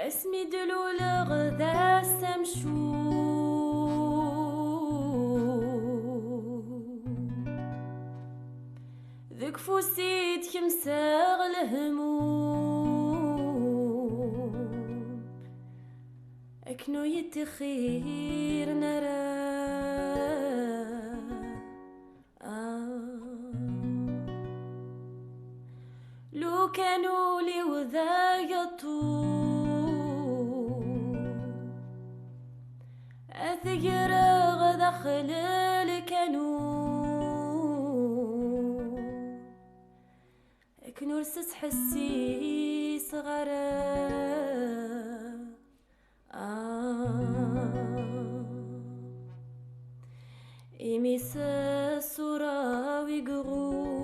اسمي دلول غدا سمشو ذك فوسيت كمساغ الهموم اكنو يتخير نرى لو كانوا لي وذا يطول أثقر غدخل الكانون اكنور سس حسي صغرا إميس الصورة ويقغو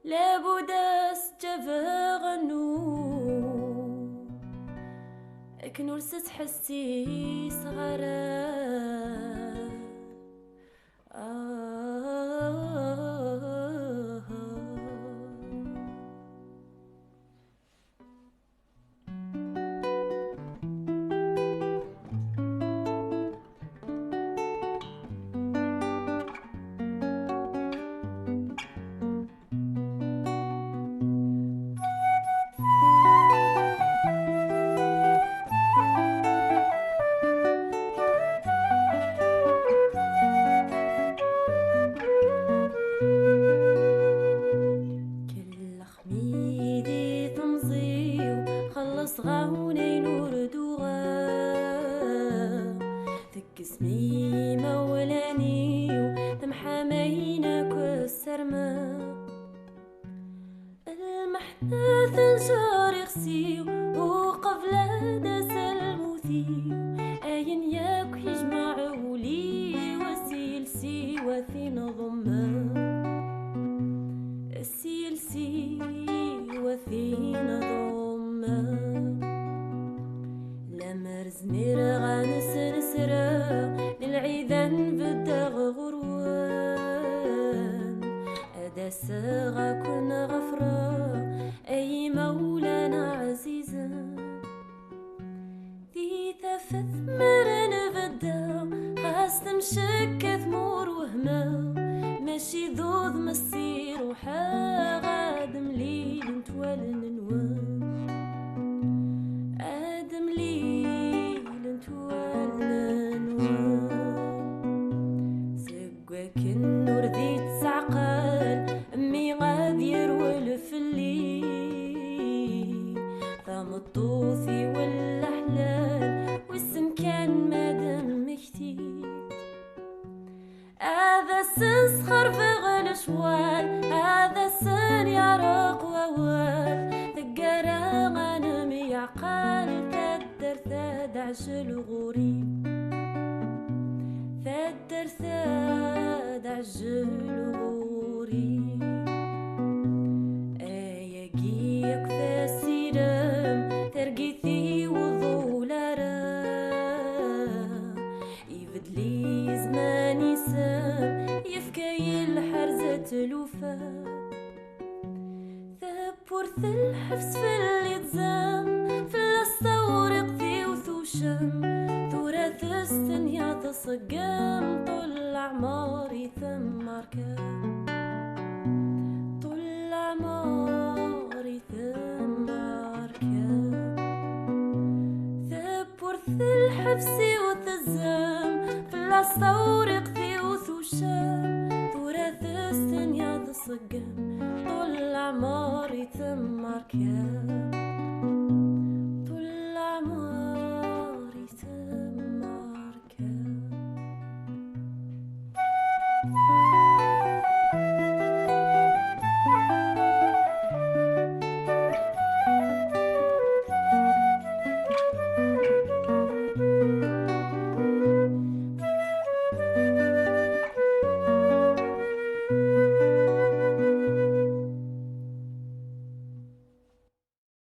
لابد استفغنو اكنور سس حسي صغرا صغاوني نور دوغا تكسمي مولاني تمحامينا كسرما المحناث نجار يغسي وقبل داس الموثي اين ياك يجمع ولي وسيلسي وثين ضما السيلسي وثين ضما لمرزني رغانس نسرا للعيدان بدغ غروان أداس غاكن غفرا أي مولانا عزيزا ذي ثفث مرن بدا خاص مشك ثمور وهما ماشي ذوذ مسير وحا غادم ليل نتوالن نوان النور ذي تسعقل أمي غادير والفلي ثام الطوثي والأحلال والسمكان مادام مكتي هذا سنسخر في غل شوال هذا سن يعرق ووال ثقرا غنم يعقل تدر ثاد عجل غريب ثدر ثاد عجل غوري اياقيك ثاسيرم ترقيثي وظولارا يفدلي زماني سام يفكاي الحرزة الوفا ثبورث الحفز في اللي تزام في الصورق ذي وثوشم ثورة السنيا تصقام طول عماري ثم ركام طول عماري ثم ركام ثبورث الحفز وتزام في الصورق